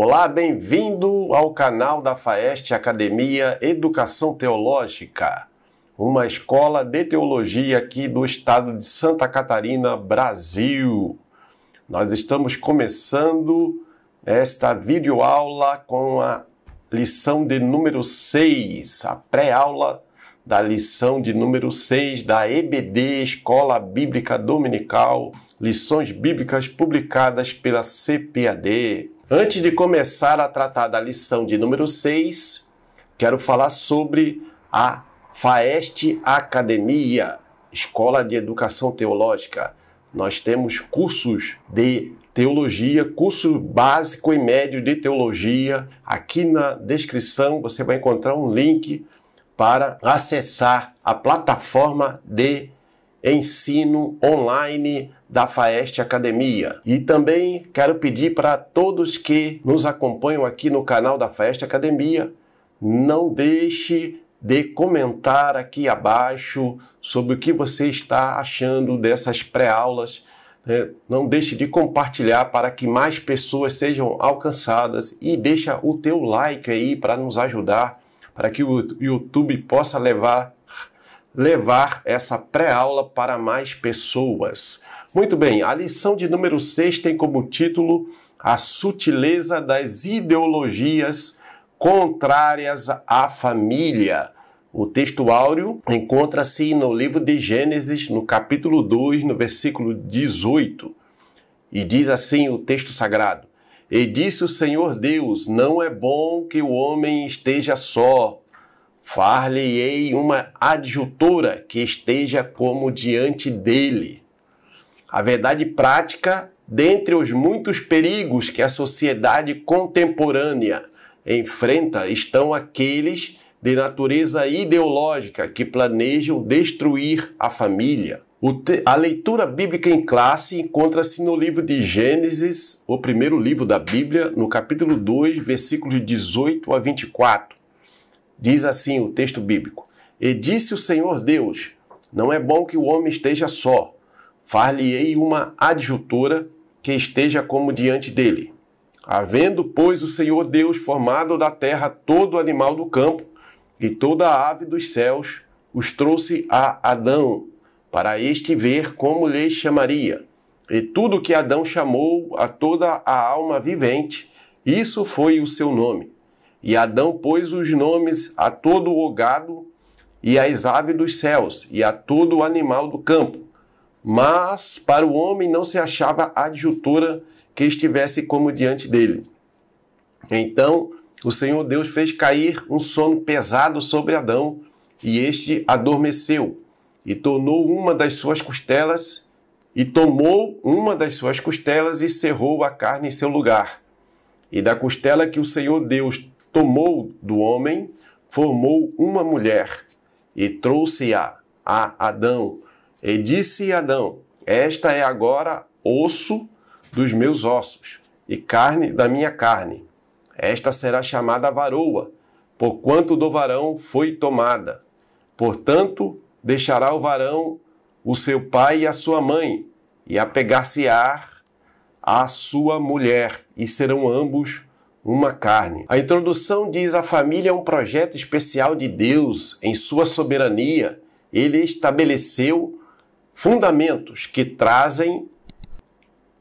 Olá, bem-vindo ao canal da FAEST Academia Educação Teológica, uma escola de teologia aqui do estado de Santa Catarina, Brasil. Nós estamos começando esta videoaula com a lição de número 6, a pré-aula da lição de número 6 da EBD, Escola Bíblica Dominical, lições bíblicas publicadas pela CPAD. Antes de começar a tratar da lição de número 6, quero falar sobre a FAEST Academia, Escola de Educação Teológica. Nós temos cursos de teologia, curso básico e médio de teologia. Aqui na descrição você vai encontrar um link para acessar a plataforma de ensino online da FAEST Academia. E também quero pedir para todos que nos acompanham aqui no canal da FAEST Academia, não deixe de comentar aqui abaixo sobre o que você está achando dessas pré-aulas. Não deixe de compartilhar para que mais pessoas sejam alcançadas e deixa o teu like aí para nos ajudar, para que o YouTube possa levar essa pré-aula para mais pessoas. Muito bem, a lição de número 6 tem como título A Sutileza das Ideologias Contrárias à Família. O texto áureo encontra-se no livro de Gênesis, no capítulo 2, no versículo 18. E diz assim o texto sagrado: E disse o Senhor Deus, não é bom que o homem esteja só. Far-lhe-ei uma adjutora que esteja como diante dele. A verdade prática, dentre os muitos perigos que a sociedade contemporânea enfrenta, estão aqueles de natureza ideológica que planejam destruir a família. A leitura bíblica em classe encontra-se no livro de Gênesis, o primeiro livro da Bíblia, no capítulo 2, versículos 18 a 24. Diz assim o texto bíblico: E disse o Senhor Deus, não é bom que o homem esteja só. Far-lhe-ei uma adjutora que esteja como diante dele. Havendo, pois, o Senhor Deus formado da terra todo animal do campo e toda a ave dos céus, os trouxe a Adão, para este ver como lhe chamaria. E tudo que Adão chamou a toda a alma vivente, isso foi o seu nome. E Adão pôs os nomes a todo o gado e às aves dos céus e a todo o animal do campo. Mas para o homem não se achava adjutora que estivesse como diante dele. Então o Senhor Deus fez cair um sono pesado sobre Adão, e este adormeceu, e tomou uma das suas costelas e cerrou a carne em seu lugar. E da costela que o Senhor Deus tomou do homem, formou uma mulher, e trouxe-a a Adão. E disse Adão: Esta é agora osso dos meus ossos, e carne da minha carne. Esta será chamada varoa, porquanto do varão foi tomada. Portanto, deixará o varão o seu pai e a sua mãe, e apegar-se-á à sua mulher, e serão ambos uma carne. A introdução diz: a família é um projeto especial de Deus. Em sua soberania, ele estabeleceu fundamentos que trazem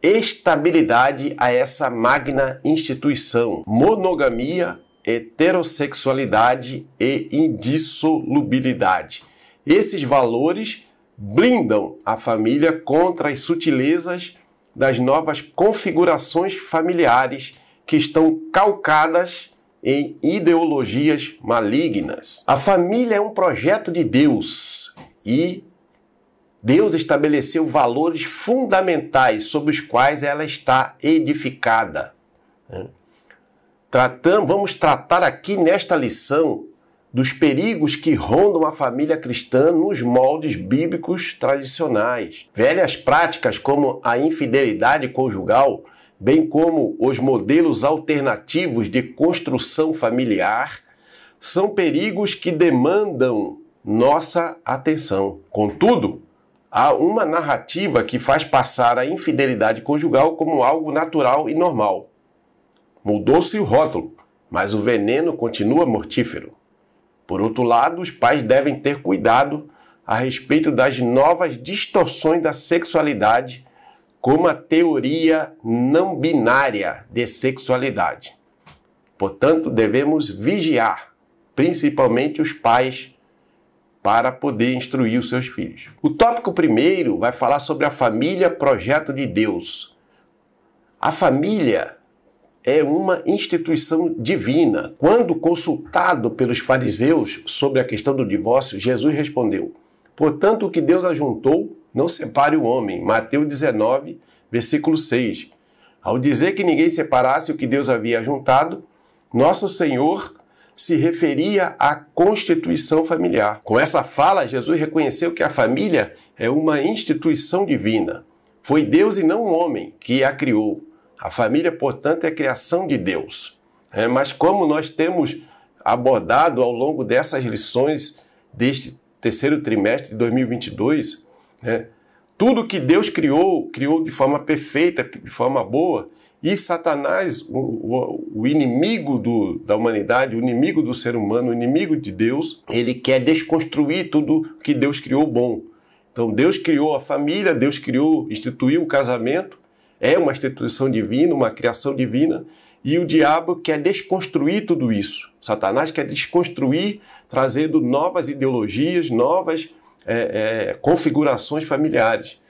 estabilidade a essa magna instituição. Monogamia, heterossexualidade e indissolubilidade. Esses valores blindam a família contra as sutilezas das novas configurações familiares que estão calcadas em ideologias malignas. A família é um projeto de Deus e Deus estabeleceu valores fundamentais sobre os quais ela está edificada. Vamos tratar aqui nesta lição dos perigos que rondam a família cristã nos moldes bíblicos tradicionais. Velhas práticas como a infidelidade conjugal, bem como os modelos alternativos de construção familiar, são perigos que demandam nossa atenção. Contudo, há uma narrativa que faz passar a infidelidade conjugal como algo natural e normal. Mudou-se o rótulo, mas o veneno continua mortífero. Por outro lado, os pais devem ter cuidado a respeito das novas distorções da sexualidade, como a teoria não binária de sexualidade. Portanto, devemos vigiar, principalmente os pais, para poder instruir os seus filhos. O tópico primeiro vai falar sobre a família, projeto de Deus. A família é uma instituição divina. Quando consultado pelos fariseus sobre a questão do divórcio, Jesus respondeu: portanto, o que Deus ajuntou, não separe o homem. Mateus 19, versículo 6. Ao dizer que ninguém separasse o que Deus havia ajuntado, nosso Senhor se referia à constituição familiar. Com essa fala, Jesus reconheceu que a família é uma instituição divina. Foi Deus e não o homem que a criou. A família, portanto, é criação de Deus. Mas como nós temos abordado ao longo dessas lições deste terceiro trimestre de 2022, tudo que Deus criou de forma perfeita, de forma boa, e Satanás, o inimigo da humanidade, o inimigo do ser humano, o inimigo de Deus, ele quer desconstruir tudo que Deus criou bom. Então Deus criou a família, Deus instituiu o casamento, é uma instituição divina, uma criação divina, e o diabo quer desconstruir tudo isso. Satanás quer desconstruir, trazendo novas ideologias, novas configurações familiares.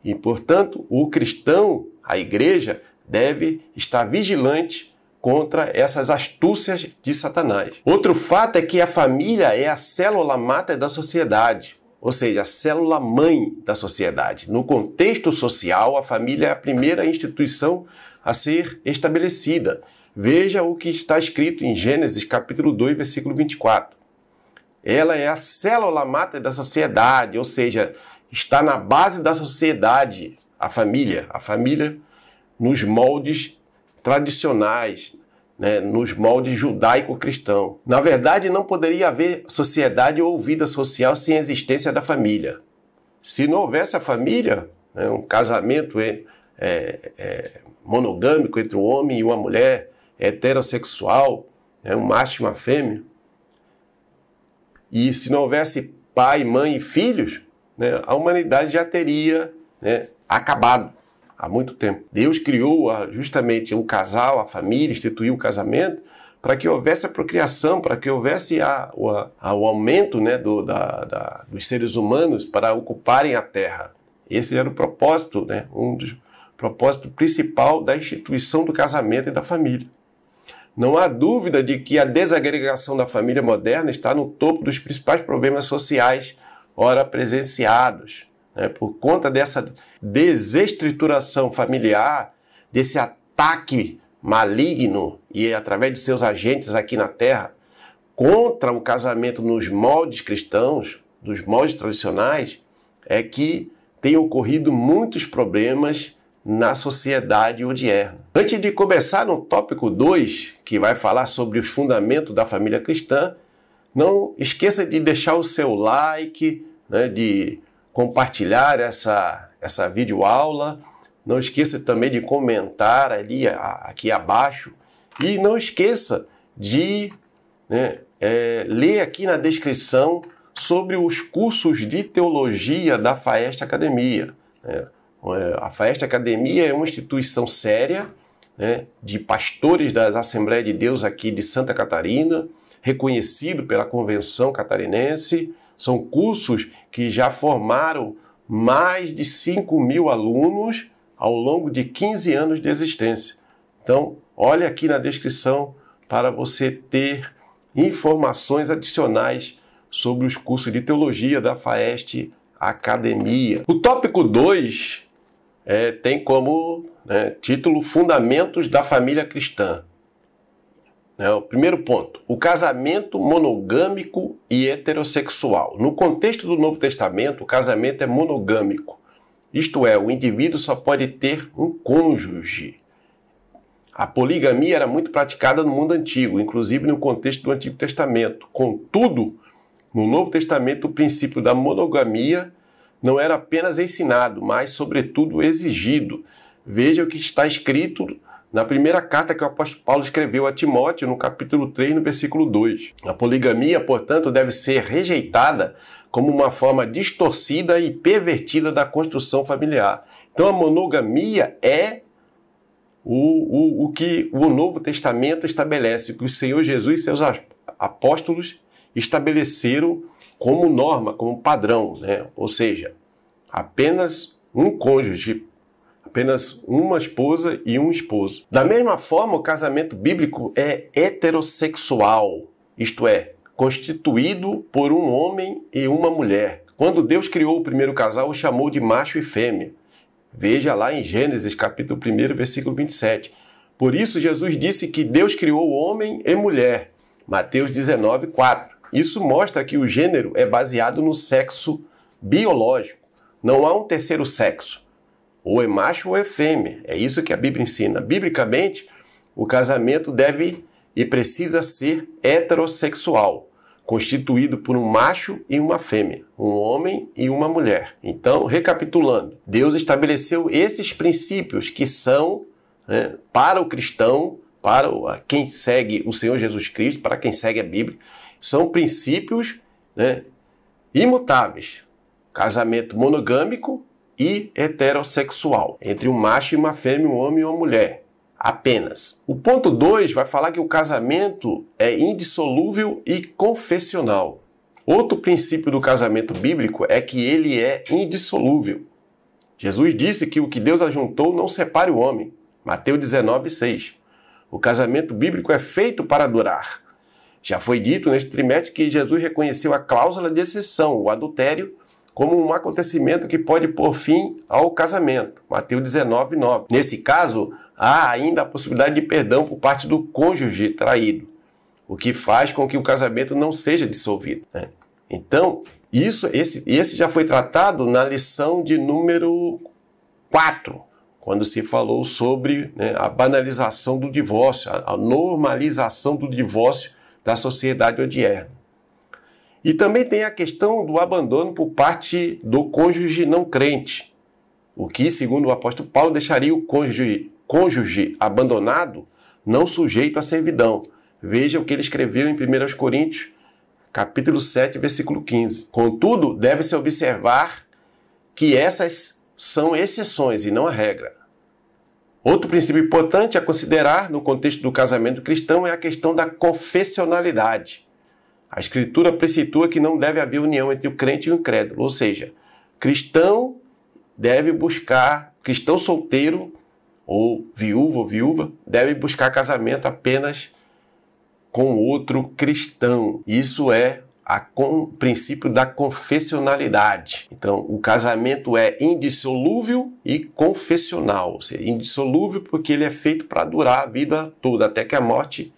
E, portanto, o cristão, a igreja, deve estar vigilante contra essas astúcias de Satanás. Outro fato é que a família é a célula máter da sociedade, ou seja, a célula mãe da sociedade. No contexto social, a família é a primeira instituição a ser estabelecida. Veja o que está escrito em Gênesis capítulo 2, versículo 24. Ela é a célula máter da sociedade, ou seja, está na base da sociedade, a família. A família nos moldes tradicionais, nos moldes judaico-cristão. Na verdade, não poderia haver sociedade ou vida social sem a existência da família. Se não houvesse a família, um casamento monogâmico entre um homem e uma mulher, heterossexual, um macho e uma fêmea, e se não houvesse pai, mãe e filhos, a humanidade já teria acabado há muito tempo. Deus criou justamente o casal, a família, instituiu o casamento para que houvesse a procriação, para que houvesse o aumento dos seres humanos para ocuparem a Terra. Esse era o propósito, um dos propósitos principal da instituição do casamento e da família. Não há dúvida de que a desagregação da família moderna está no topo dos principais problemas sociais ora presenciados, por conta dessa desestruturação familiar, desse ataque maligno e através de seus agentes aqui na Terra contra o casamento nos moldes cristãos, dos moldes tradicionais, é que tem ocorrido muitos problemas na sociedade odierna. Antes de começar no tópico 2, que vai falar sobre os fundamentos da família cristã, não esqueça de deixar o seu like, de compartilhar essa videoaula. Não esqueça também de comentar aqui abaixo. E não esqueça de ler aqui na descrição sobre os cursos de teologia da FAEST Academia. A FAEST Academia é uma instituição séria, de pastores das Assembleias de Deus aqui de Santa Catarina, reconhecido pela Convenção Catarinense. São cursos que já formaram mais de 5.000 alunos ao longo de 15 anos de existência. Então, olhe aqui na descrição para você ter informações adicionais sobre os cursos de teologia da FAEST Academia. O tópico 2 tem como título Fundamentos da Família Cristã. O primeiro ponto, o casamento monogâmico e heterossexual. No contexto do Novo Testamento, o casamento é monogâmico. Isto é, o indivíduo só pode ter um cônjuge. A poligamia era muito praticada no mundo antigo, inclusive no contexto do Antigo Testamento. Contudo, no Novo Testamento, o princípio da monogamia não era apenas ensinado, mas, sobretudo, exigido. Veja o que está escrito na primeira carta que o apóstolo Paulo escreveu a Timóteo, no capítulo 3, no versículo 2. A poligamia, portanto, deve ser rejeitada como uma forma distorcida e pervertida da construção familiar. Então a monogamia é o que o Novo Testamento estabelece, o que o Senhor Jesus e seus apóstolos estabeleceram como norma, como padrão, né? Ou seja, apenas um cônjuge, apenas uma esposa e um esposo. Da mesma forma, o casamento bíblico é heterossexual, isto é, constituído por um homem e uma mulher. Quando Deus criou o primeiro casal, o chamou de macho e fêmea. Veja lá em Gênesis, capítulo 1, versículo 27. Por isso, Jesus disse que Deus criou homem e mulher. Mateus 19, 4. Isso mostra que o gênero é baseado no sexo biológico. Não há um terceiro sexo. Ou é macho ou é fêmea. É isso que a Bíblia ensina. Biblicamente, o casamento deve e precisa ser heterossexual, constituído por um macho e uma fêmea, um homem e uma mulher. Então, recapitulando, Deus estabeleceu esses princípios que são, né, para o cristão, para quem segue o Senhor Jesus Cristo, para quem segue a Bíblia, são princípios, né, imutáveis. Casamento monogâmico e heterossexual, entre um macho e uma fêmea, um homem e uma mulher. Apenas. O ponto 2 vai falar que o casamento é indissolúvel e confessional. Outro princípio do casamento bíblico é que ele é indissolúvel. Jesus disse que o que Deus ajuntou não separe o homem. Mateus 19, 6. O casamento bíblico é feito para durar. Já foi dito neste trimestre que Jesus reconheceu a cláusula de exceção, o adultério, como um acontecimento que pode pôr fim ao casamento. Mateus 19, 9. Nesse caso, há ainda a possibilidade de perdão por parte do cônjuge traído, o que faz com que o casamento não seja dissolvido, né? Então, esse já foi tratado na lição de número 4, quando se falou sobre, né, a banalização do divórcio, a normalização do divórcio da sociedade odierna. E também tem a questão do abandono por parte do cônjuge não crente, o que, segundo o apóstolo Paulo, deixaria o cônjuge abandonado não sujeito à servidão. Veja o que ele escreveu em 1 Coríntios, capítulo 7, versículo 15. Contudo, deve-se observar que essas são exceções e não a regra. Outro princípio importante a considerar no contexto do casamento cristão é a questão da confessionalidade. A Escritura preceitua que não deve haver união entre o crente e o incrédulo, ou seja, cristão solteiro ou viúva deve buscar casamento apenas com outro cristão. Isso é o princípio da confessionalidade. Então, o casamento é indissolúvel e confessional. Ou seja, indissolúvel porque ele é feito para durar a vida toda, até que a morte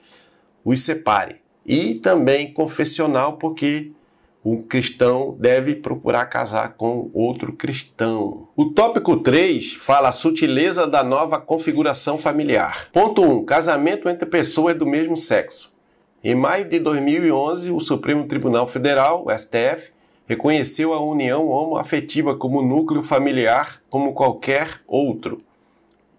os separe. E também confessional porque o cristão deve procurar casar com outro cristão. O tópico 3 fala a sutileza da nova configuração familiar. Ponto 1. Casamento entre pessoas do mesmo sexo. Em maio de 2011, o Supremo Tribunal Federal, o STF, reconheceu a união homoafetiva como núcleo familiar como qualquer outro.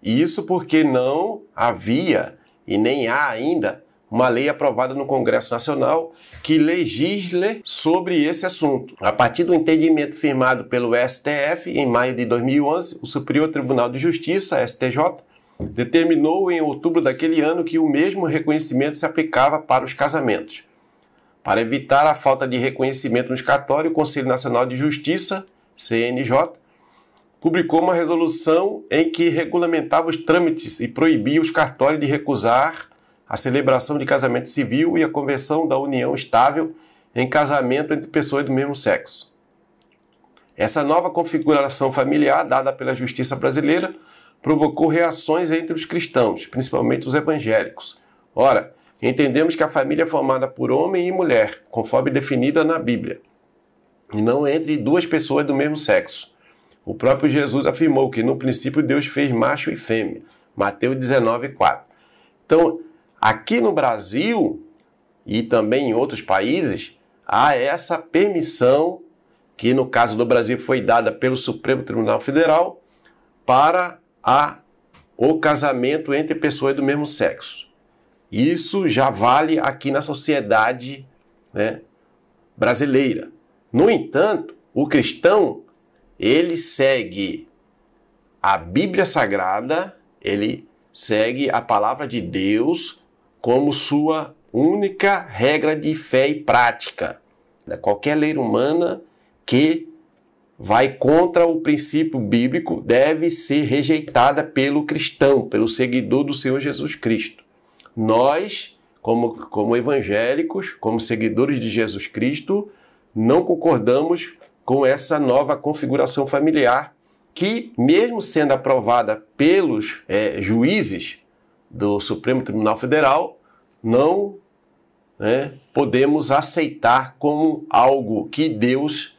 E isso porque não havia e nem há ainda uma lei aprovada no Congresso Nacional que legisle sobre esse assunto. A partir do entendimento firmado pelo STF em maio de 2011, o Superior Tribunal de Justiça, STJ, determinou em outubro daquele ano que o mesmo reconhecimento se aplicava para os casamentos. Para evitar a falta de reconhecimento nos cartórios, o Conselho Nacional de Justiça, CNJ, publicou uma resolução em que regulamentava os trâmites e proibia os cartórios de recusar a celebração de casamento civil e a conversão da união estável em casamento entre pessoas do mesmo sexo. Essa nova configuração familiar, dada pela justiça brasileira, provocou reações entre os cristãos, principalmente os evangélicos. Ora, entendemos que a família é formada por homem e mulher, conforme definida na Bíblia, e não entre duas pessoas do mesmo sexo. O próprio Jesus afirmou que no princípio Deus fez macho e fêmea, Mateus 19, 4. Então, aqui no Brasil e também em outros países, há essa permissão, que no caso do Brasil foi dada pelo Supremo Tribunal Federal, para a o casamento entre pessoas do mesmo sexo. Isso já vale aqui na sociedade, né, brasileira. No entanto, o cristão, ele segue a Bíblia Sagrada, ele segue a palavra de Deus como sua única regra de fé e prática. Qualquer lei humana que vai contra o princípio bíblico deve ser rejeitada pelo cristão, pelo seguidor do Senhor Jesus Cristo. Nós, como evangélicos, como seguidores de Jesus Cristo, não concordamos com essa nova configuração familiar que, mesmo sendo aprovada pelos juízes do Supremo Tribunal Federal, não podemos aceitar como algo que Deus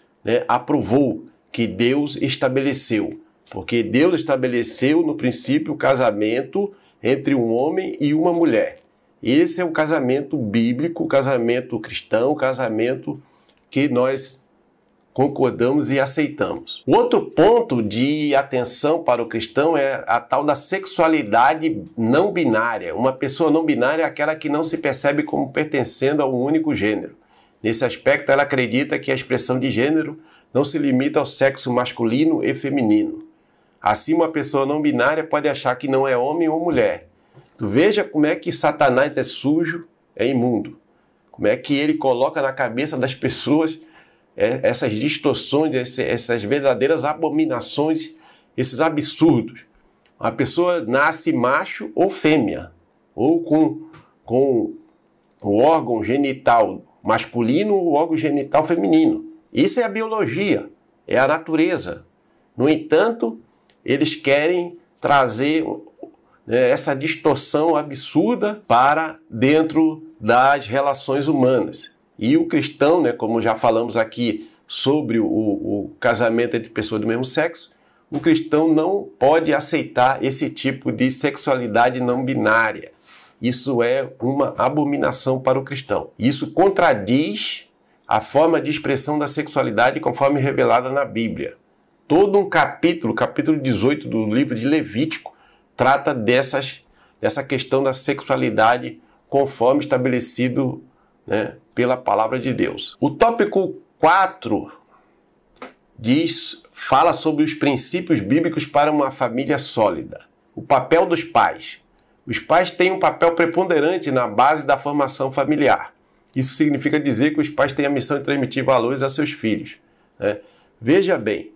aprovou, que Deus estabeleceu. Porque Deus estabeleceu no princípio o casamento entre um homem e uma mulher. Esse é o casamento bíblico, o casamento cristão, o casamento que nós concordamos e aceitamos. Outro ponto de atenção para o cristão é a tal da sexualidade não binária. Uma pessoa não binária é aquela que não se percebe como pertencendo a um único gênero. Nesse aspecto, ela acredita que a expressão de gênero não se limita ao sexo masculino e feminino. Assim, uma pessoa não binária pode achar que não é homem ou mulher. Tu veja como é que Satanás é sujo, é imundo. Como é que ele coloca na cabeça das pessoas essas distorções, essas verdadeiras abominações, esses absurdos. A pessoa nasce macho ou fêmea, ou com o órgão genital masculino ou o órgão genital feminino. Isso é a biologia, é a natureza. No entanto, eles querem trazer essa distorção absurda para dentro das relações humanas. E o cristão, como já falamos aqui sobre o casamento entre pessoas do mesmo sexo, o cristão não pode aceitar esse tipo de sexualidade não binária. Isso é uma abominação para o cristão. Isso contradiz a forma de expressão da sexualidade conforme revelada na Bíblia. Todo um capítulo 18 do livro de Levítico, trata dessa questão da sexualidade conforme estabelecido pela palavra de Deus. O tópico 4 fala sobre os princípios bíblicos para uma família sólida. O papel dos pais. Os pais têm um papel preponderante na base da formação familiar. Isso significa dizer que os pais têm a missão de transmitir valores a seus filhos. Veja bem,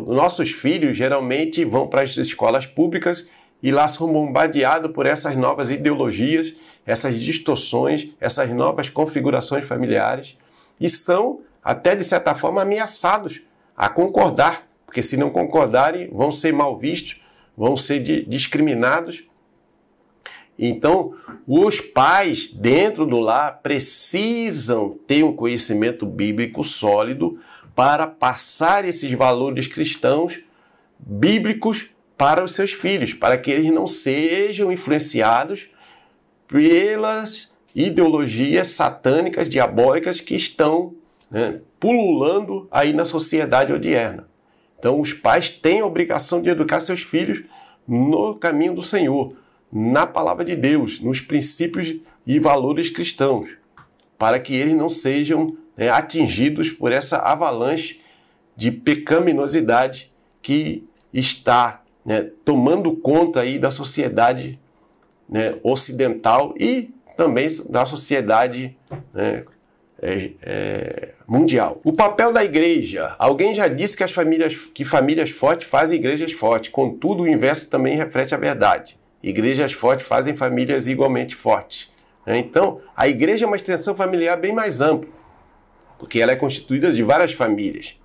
nossos filhos geralmente vão para as escolas públicas e lá são bombardeados por essas novas ideologias, essas distorções, essas novas configurações familiares e são, até de certa forma, ameaçados a concordar, porque se não concordarem vão ser mal vistos, vão ser discriminados. Então, os pais dentro do lar precisam ter um conhecimento bíblico sólido para passar esses valores cristãos bíblicos para os seus filhos, para que eles não sejam influenciados pelas ideologias satânicas, diabólicas que estão pululando aí na sociedade odierna. Então, os pais têm a obrigação de educar seus filhos no caminho do Senhor, na palavra de Deus, nos princípios e valores cristãos, para que eles não sejam atingidos por essa avalanche de pecaminosidade que está tomando conta aí da sociedade ocidental e também da sociedade mundial. O papel da igreja. Alguém já disse que famílias fortes fazem igrejas fortes, contudo o inverso também reflete a verdade. Igrejas fortes fazem famílias igualmente fortes. Então, a igreja é uma extensão familiar bem mais ampla, porque ela é constituída de várias famílias.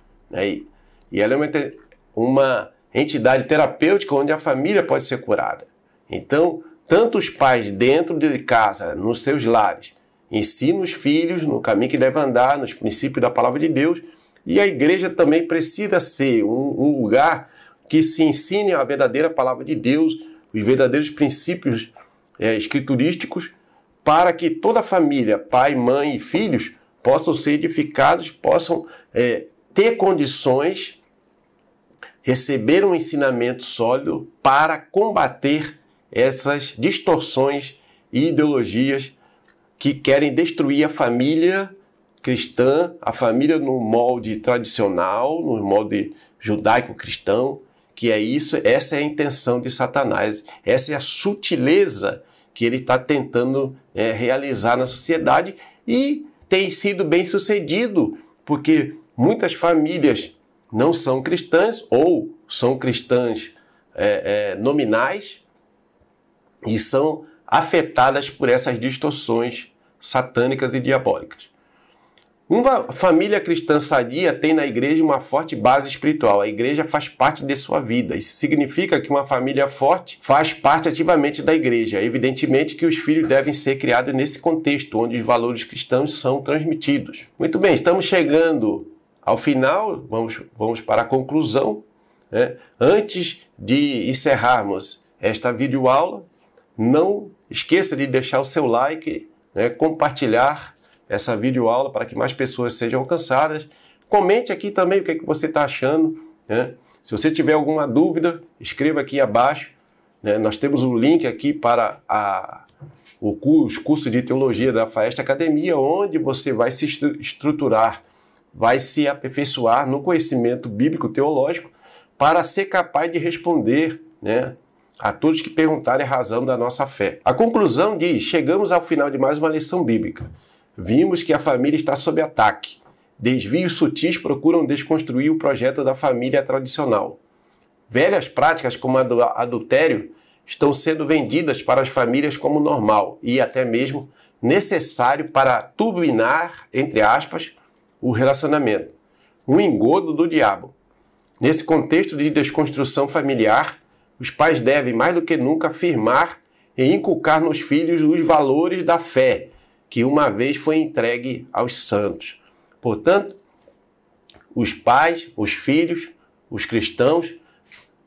E ela é uma entidade terapêutica onde a família pode ser curada. Então, tanto os pais dentro de casa, nos seus lares, ensinam os filhos no caminho que devem andar, nos princípios da palavra de Deus, e a igreja também precisa ser um lugar que se ensine a verdadeira palavra de Deus, os verdadeiros princípios escriturísticos, para que toda a família, pai, mãe e filhos, possam ser edificados, possam ter condições, receber um ensinamento sólido para combater essas distorções e ideologias que querem destruir a família cristã, a família no molde tradicional, no molde judaico-cristão, que é isso, essa é a intenção de Satanás, essa é a sutileza que ele está tentando realizar na sociedade e tem sido bem sucedido, porque muitas famílias não são cristãs ou são cristãs nominais e são afetadas por essas distorções satânicas e diabólicas. Uma família cristã sadia tem na igreja uma forte base espiritual. A igreja faz parte de sua vida. Isso significa que uma família forte faz parte ativamente da igreja. Evidentemente que os filhos devem ser criados nesse contexto, onde os valores cristãos são transmitidos. Muito bem, estamos chegando ao final, vamos para a conclusão. Antes de encerrarmos esta videoaula, não esqueça de deixar o seu like, compartilhar essa videoaula para que mais pessoas sejam alcançadas. Comente aqui também o que você está achando. Se você tiver alguma dúvida, escreva aqui abaixo. Nós temos um link aqui para os cursos de teologia da Faeste Academia, onde você vai se estruturar, vai se aperfeiçoar no conhecimento bíblico teológico para ser capaz de responder a todos que perguntarem a razão da nossa fé. A conclusão diz: chegamos ao final de mais uma lição bíblica. Vimos que a família está sob ataque. Desvios sutis procuram desconstruir o projeto da família tradicional. Velhas práticas como a do adultério estão sendo vendidas para as famílias como normal e até mesmo necessário para turbinar, entre aspas, o relacionamento. Um engodo do diabo. Nesse contexto de desconstrução familiar, os pais devem, mais do que nunca, afirmar e inculcar nos filhos os valores da fé, que uma vez foi entregue aos santos. Portanto, os pais, os filhos, os cristãos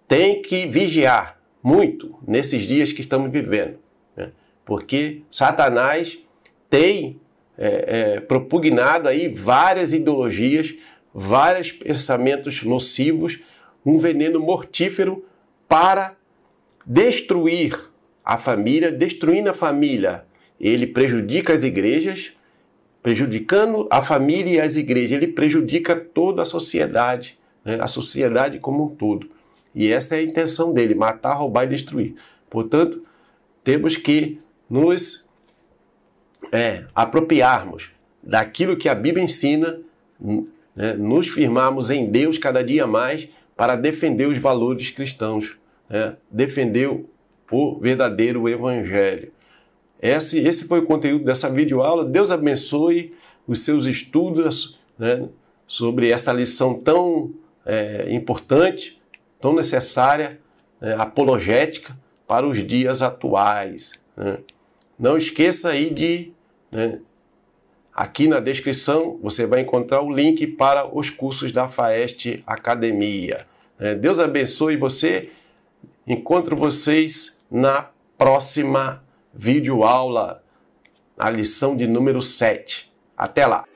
têm que vigiar muito nesses dias que estamos vivendo, porque Satanás tem propugnado aí várias ideologias, vários pensamentos nocivos, um veneno mortífero para destruir a família. Destruindo a família, ele prejudica as igrejas, prejudicando a família e as igrejas, ele prejudica toda a sociedade como um todo. E essa é a intenção dele, matar, roubar e destruir. Portanto, temos que nos apropriarmos daquilo que a Bíblia ensina, nos firmarmos em Deus cada dia mais para defender os valores cristãos, defender o verdadeiro evangelho. Esse foi o conteúdo dessa videoaula. Deus abençoe os seus estudos sobre essa lição tão importante, tão necessária, apologética para os dias atuais. Não esqueça aí de... aqui na descrição você vai encontrar o link para os cursos da Faeste Academia. Deus abençoe você. Encontro vocês na próxima videoaula, a lição de número 7. Até lá!